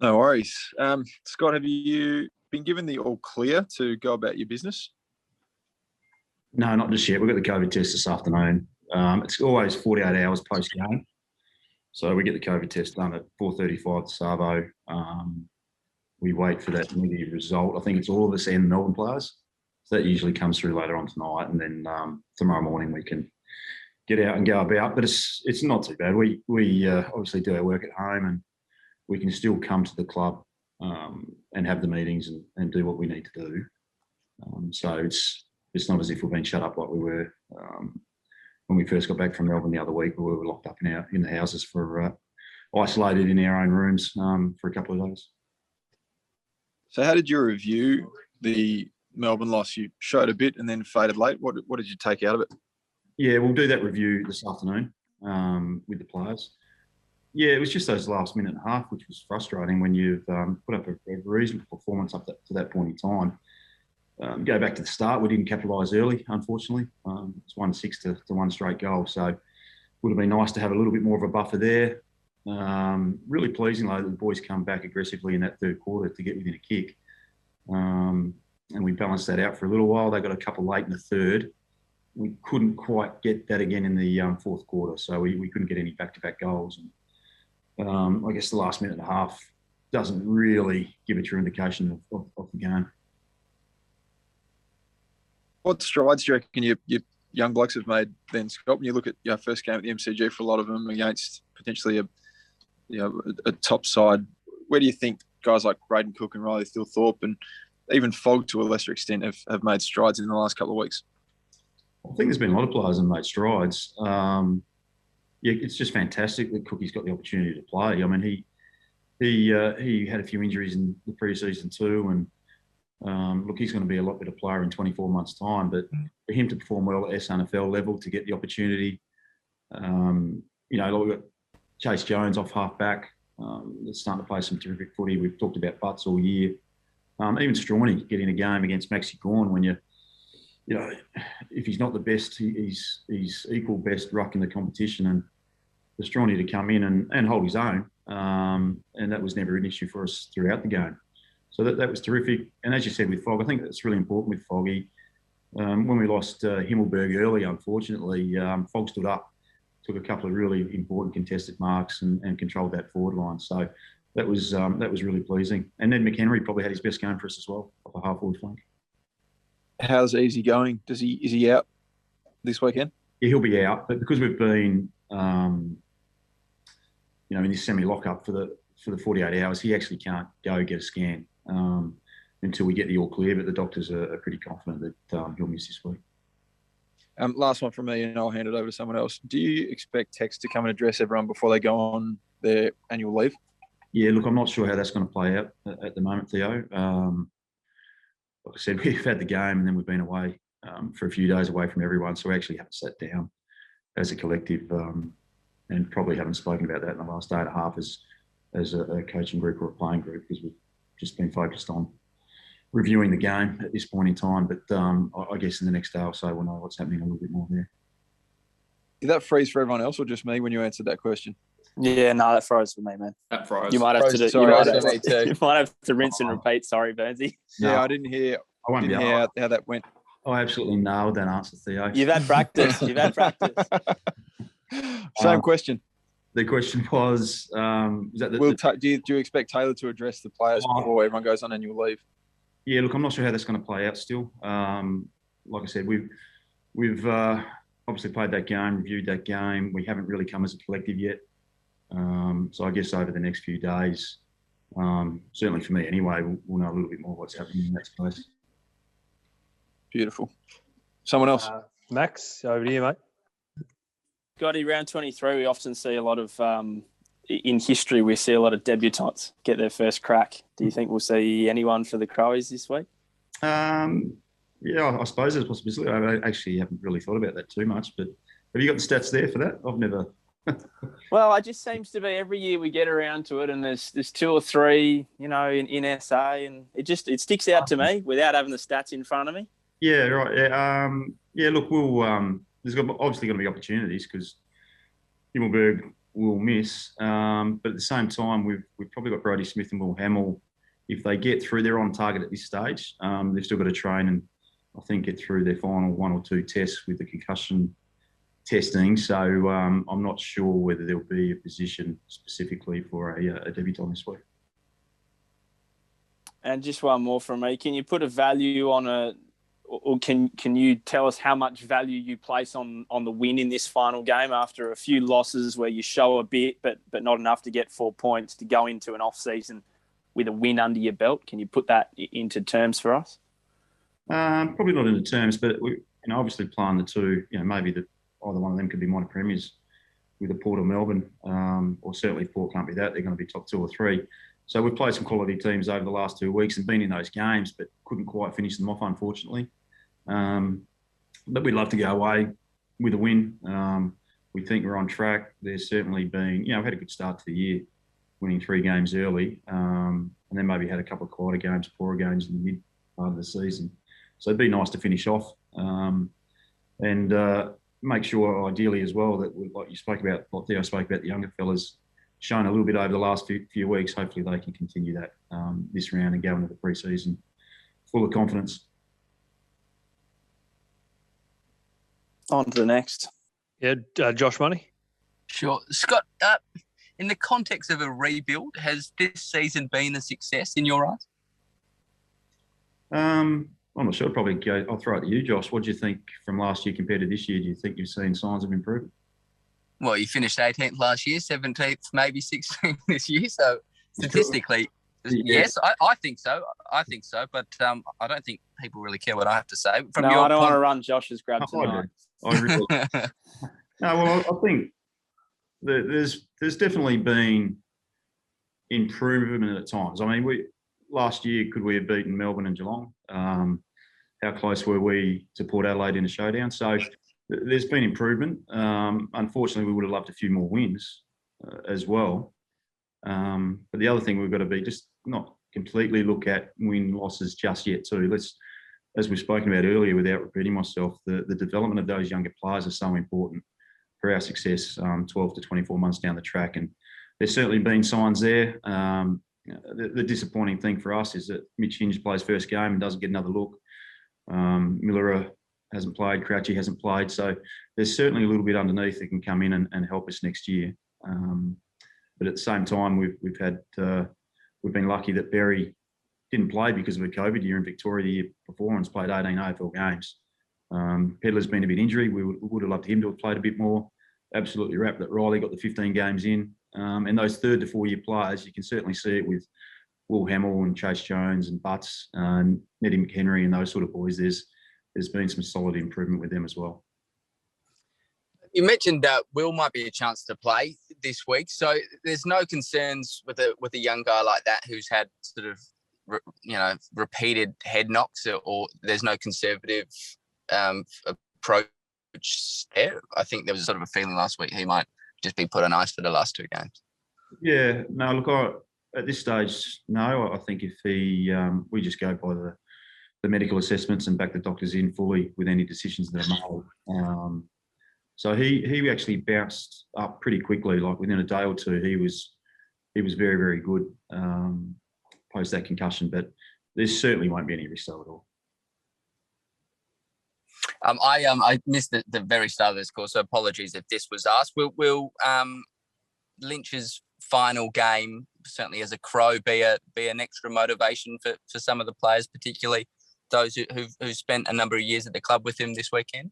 No worries. Scott, have you been given the all clear to go about your business? No, not just yet. We've got the COVID test this afternoon. It's always 48 hours post-game. So we get the COVID test done at 4:35 at Savo. We wait for that negative result. I think it's all of us and Melbourne players. So that usually comes through later on tonight. And then tomorrow morning we can get out and go about. But it's not too bad. We obviously do our work at home and we can still come to the club and have the meetings and do what we need to do. So it's not as if we've been shut up like we were when we first got back from Melbourne the other week, where we were locked up in the houses for isolated in our own rooms for a couple of days. So how did you review the Melbourne loss? You showed a bit and then faded late. What did you take out of it? Yeah, we'll do that review this afternoon with the players. Yeah, it was just those last minute and a half, which was frustrating when you've put up a reasonable performance up to that point in time. Go back to the start, we didn't capitalise early, unfortunately. It's 1-6 to one straight goal. So would have been nice to have a little bit more of a buffer there. Really pleasing, though, that the boys come back aggressively in that third quarter to get within a kick. And we balanced that out for a little while. They got a couple late in the third. We couldn't quite get that again in the fourth quarter. So we couldn't get any back-to-back goals. And I guess the last minute and a half doesn't really give a true indication of the game. What strides do you reckon your young blokes have made then, Scott? When you look at your first game at the MCG for a lot of them against potentially a top side, where do you think guys like Braden Cook and Riley Thilthorpe and even Fogg to a lesser extent have made strides in the last couple of weeks? I think there's been a lot of players that have made strides. It's just fantastic that Cookie's got the opportunity to play. I mean, he had a few injuries in the pre-season too, and look, he's going to be a lot better player in 24 months' time. But for him to perform well at SNFL level, to get the opportunity, we've got Chase Jones off half back, that's starting to play some terrific footy. We've talked about Butts all year. Even Strawny getting a game against Maxi Gawn when if he's not the best, he's equal best ruck in the competition, and for Strawny to come in and hold his own, and that was never an issue for us throughout the game. So that was terrific. And as you said with Fogg, I think that's really important with Foggy. When we lost Himmelberg early, unfortunately, Fogg stood up, took a couple of really important contested marks and controlled that forward line. So that was really pleasing. And then McHenry probably had his best game for us as well, off a half forward flank. How's Easy going? Is he out this weekend? Yeah, he'll be out, but because we've been in this semi-lockup for the 48 hours, he actually can't go get a scan until we get the all clear. But the doctors are pretty confident that he'll miss this week. Last one from me, and I'll hand it over to someone else. Do you expect Tex to come and address everyone before they go on their annual leave? Yeah, look, I'm not sure how that's going to play out at the moment, Theo. Like I said, we've had the game and then we've been away for a few days away from everyone. So we actually haven't sat down as a collective and probably haven't spoken about that in the last day and a half as a coaching group or a playing group, because we've just been focused on reviewing the game at this point in time. But I guess in the next day or so, we'll know what's happening a little bit more there. Did that freeze for everyone else or just me when you answered that question? Yeah, no, that froze for me, man. That froze. You might have to rinse and repeat. Sorry, Burnsy. Yeah, no, I didn't hear. I won't hear how that went. I absolutely nailed that answer, Theo. You've had practice. Same question. The question was, do you expect Taylor to address the players before everyone goes on annual leave? Yeah, look, I'm not sure how that's going to play out still. Like I said, we've obviously played that game, reviewed that game. We haven't really come as a collective yet. So I guess over the next few days, certainly for me anyway, we'll know a little bit more what's happening in that space. Beautiful. Someone else? Max, over to you, mate. Scotty, round 23, we often see a lot of, in history, we see a lot of debutants get their first crack. Do you think we'll see anyone for the Crowies this week? Yeah, I suppose there's a possibility. I actually haven't really thought about that too much, but have you got the stats there for that? I've never... Well, it just seems to be every year we get around to it and there's two or three, in SA, and it sticks out to me without having the stats in front of me. Yeah, right. Yeah, look, we'll... there's obviously going to be opportunities because Himmelberg we'll miss. But at the same time, we've probably got Brody Smith and Will Hamill. If they get through, they're on target at this stage. They've still got to train and I think get through their final 1 or 2 tests with the concussion testing. So I'm not sure whether there'll be a position specifically for a debutant this week. And just one more from me. Can you put a value on or can you tell us how much value you place on the win in this final game after a few losses where you show a bit but not enough to get 4 points to go into an off-season with a win under your belt? Can you put that into terms for us? Probably not into terms, but we obviously playing the two. Maybe either one of them could be minor premiers with a Port or Melbourne, or certainly Port can't be that. They're going to be top 2 or 3. So we've played some quality teams over the last 2 weeks and been in those games, but couldn't quite finish them off, unfortunately. But we'd love to go away with a win. We think we're on track. There's certainly been, we had a good start to the year, winning 3 games early, and then maybe had a couple of quieter games, poorer games in the mid part of the season. So it'd be nice to finish off and make sure, ideally as well, that like Theo spoke about the younger fellas, shown a little bit over the last few weeks. Hopefully they can continue that this round and go into the pre-season full of confidence. On to the next. Yeah, Josh Money. Sure. Scott, in the context of a rebuild, has this season been a success in your eyes? I'm not sure. I'll throw it to you, Josh. What do you think from last year compared to this year? Do you think you've seen signs of improvement? Well, you finished 18th last year, 17th, maybe 16th this year. So statistically, yes, I think so. But I don't think people really care what I have to say. I don't want to run Josh's grab tonight. I really No, well, I think there's definitely been improvement at times. I mean, last year, could we have beaten Melbourne and Geelong? How close were we to Port Adelaide in a showdown? So there's been improvement. Unfortunately, we would have loved a few more wins as well. But the other thing we've got to be just not completely look at win-losses just yet too. As we've spoken about earlier, without repeating myself, the development of those younger players is so important for our success 12 to 24 months down the track. And there's certainly been signs there. The disappointing thing for us is that Mitch Hinge plays first game and doesn't get another look. Millera hasn't played, Crouchy hasn't played. So there's certainly a little bit underneath that can come in and help us next year. But at the same time, we've been lucky that Berry didn't play because of a COVID year in Victoria the year before and has played 18 AFL games. Pedler's been a bit injury. We would have loved him to have played a bit more. Absolutely wrapped that Riley got the 15 games in. And those 3rd to 4 year players, you can certainly see it with Will Hamill and Chase Jones and Butts and Neddy McHenry and those sort of boys. There's been some solid improvement with them as well. You mentioned Will might be a chance to play this week, so there's no concerns with a young guy like that who's had sort of repeated head knocks, or there's no conservative approach there. I think there was sort of a feeling last week he might just be put on ice for the last 2 games. Yeah, no, look, at this stage, no. I think if we just go by the medical assessments and back the doctors in fully with any decisions that are made. So he actually bounced up pretty quickly, like within a day or two. He was very, very good post that concussion, but there certainly won't be any risk though at all. I missed the very start of this call, so apologies if this was asked. Will Lynch's final game, certainly as a Crow, be an extra motivation for some of the players, particularly those who spent a number of years at the club with him this weekend?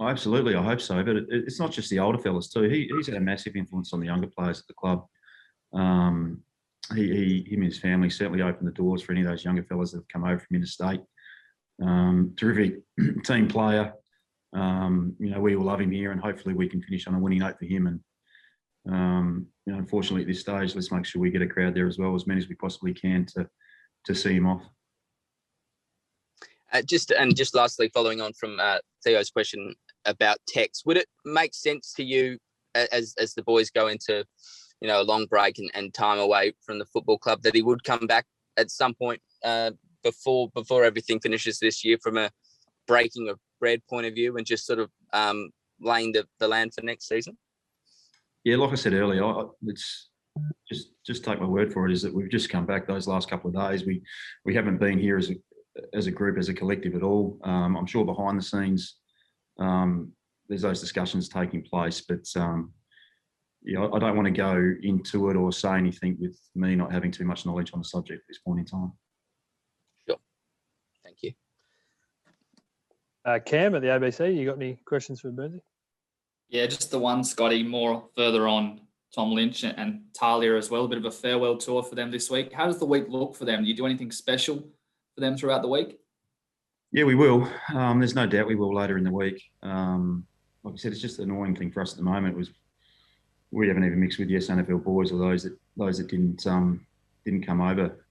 Oh, absolutely, I hope so. But it's not just the older fellas too. He's had a massive influence on the younger players at the club. Him and his family certainly opened the doors for any of those younger fellas that have come over from interstate. Terrific team player. We will love him here, and hopefully we can finish on a winning note for him. And unfortunately at this stage, let's make sure we get a crowd there as well, as many as we possibly can to see him off. Just lastly, following on from Theo's question about Tex, would it make sense to you as the boys go into a long break and time away from the football club that he would come back at some point before everything finishes this year from a breaking of bread point of view and just sort of laying the land for next season? Yeah, like I said earlier, it's just take my word for it. Is that we've just come back those last couple of days. We haven't been here as a group, as a collective at all. I'm sure behind the scenes, there's those discussions taking place, but I don't want to go into it or say anything with me not having too much knowledge on the subject at this point in time. Sure. Thank you. Cam at the ABC, you got any questions for Burnsy? Yeah, just the one, Scotty, more further on Tom Lynch and Talia as well. A bit of a farewell tour for them this week. How does the week look for them? Do you do anything special for them throughout the week? Yeah, we will. There's no doubt we will later in the week. Like I said, it's just an annoying thing for us at the moment. We haven't even mixed with the SNFL boys or those that didn't come over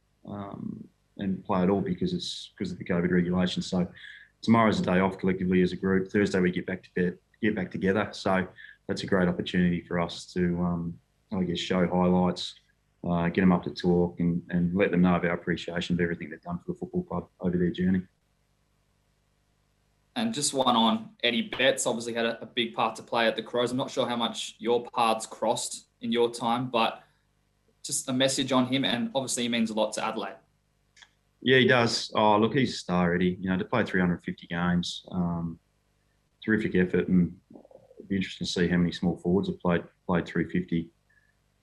and play at all because of the COVID regulations. So tomorrow's a day off collectively as a group. Thursday we get back together. So that's a great opportunity for us to, show highlights, get them up to talk, and let them know of our appreciation of everything they've done for the football club over their journey. And just one on Eddie Betts, obviously had a big part to play at the Crows. I'm not sure how much your paths crossed in your time, but just a message on him, and obviously he means a lot to Adelaide. Yeah, he does. Oh, look, he's a star, Eddie. To play 350 games, terrific effort, and it'd be interesting to see how many small forwards have played 350.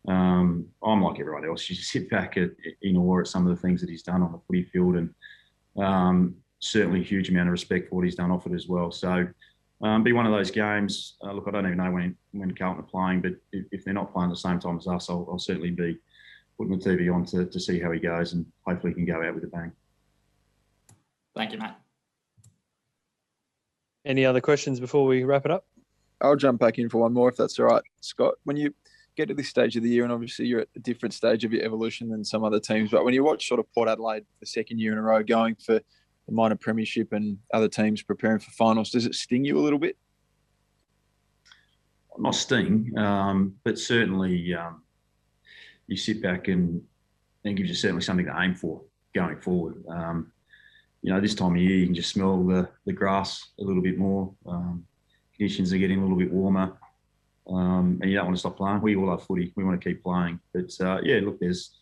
I'm like everyone else. You just sit back in awe at some of the things that he's done on the footy field, and certainly a huge amount of respect for what he's done off it as well. So be one of those games. Look, I don't even know when Carlton are playing, but if they're not playing at the same time as us, I'll certainly be putting the TV on to see how he goes, and hopefully he can go out with a bang. Thank you, Matt. Any other questions before we wrap it up? I'll jump back in for one more if that's all right, Scott. When you get to this stage of the year, and obviously you're at a different stage of your evolution than some other teams, but when you watch sort of Port Adelaide for the second year in a row going for the minor premiership and other teams preparing for finals, does it sting you a little bit? Not sting, but certainly you sit back and gives you certainly something to aim for going forward. This time of year you can just smell the grass a little bit more. Conditions are getting a little bit warmer, and you don't want to stop playing. We all love footy. We want to keep playing. But look, there's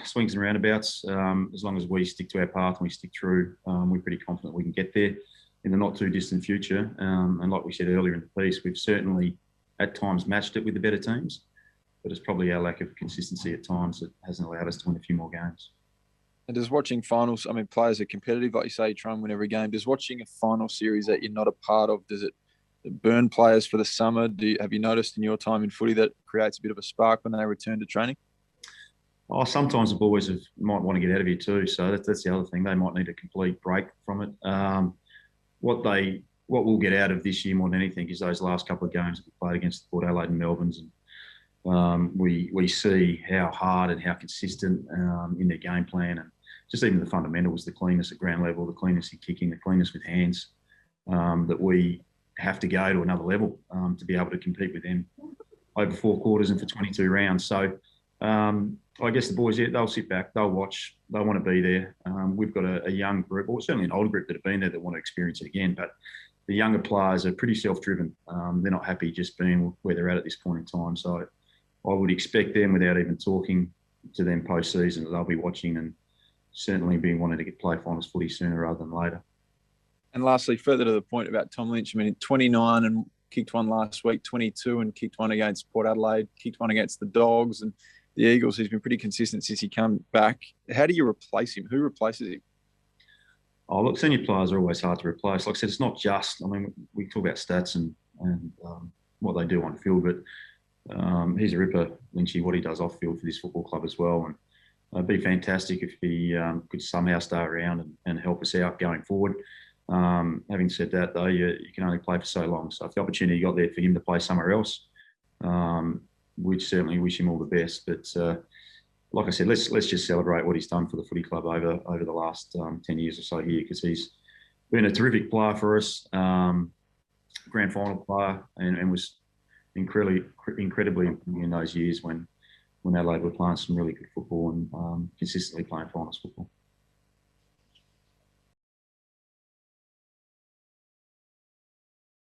swings and roundabouts. As long as we stick to our path and we stick through, we're pretty confident we can get there in the not too distant future. And like we said earlier in the piece, we've certainly at times matched it with the better teams, but it's probably our lack of consistency at times that hasn't allowed us to win a few more games. And does watching finals, players are competitive, like you say, you try and win every game. Does watching a final series that you're not a part of, does it burn players for the summer? Have you noticed in your time in footy that creates a bit of a spark when they return to training? Oh, sometimes the boys might want to get out of here too. So that's the other thing. They might need a complete break from it. What we'll get out of this year more than anything is those last couple of games that we played against the Port Adelaide and Melbourne's. And we see how hard and how consistent in their game plan, and just even the fundamentals, the cleanness at ground level, the cleanness in kicking, the cleanness with hands, that we have to go to another level to be able to compete with them over 4 quarters and for 22 rounds. So I guess the boys, they'll sit back, they'll watch, they want to be there. We've got a young group, or certainly an older group that have been there that want to experience it again. But the younger players are pretty self-driven. They're not happy just being where they're at this point in time. So I would expect them, without even talking to them post-season, that they'll be watching and certainly be wanting to play finals footy sooner rather than later. And lastly, further to the point about Tom Lynch, 29 and kicked one last week, 22 and kicked one against Port Adelaide, kicked one against the Dogs and the Eagles. He's been pretty consistent since he came back. How do you replace him? Who replaces him? Oh, look, senior players are always hard to replace. Like I said, it's not just, we talk about stats and what they do on field, but he's a ripper, Lynchy, what he does off field for this football club as well. And it'd be fantastic if he could somehow stay around and help us out going forward. Having said that, though, you can only play for so long. So if the opportunity got there for him to play somewhere else, we'd certainly wish him all the best. But like I said, let's just celebrate what he's done for the footy club over the last 10 years or so here, because he's been a terrific player for us, grand final player, and was incredibly important in those years when Adelaide were playing some really good football and consistently playing finals football.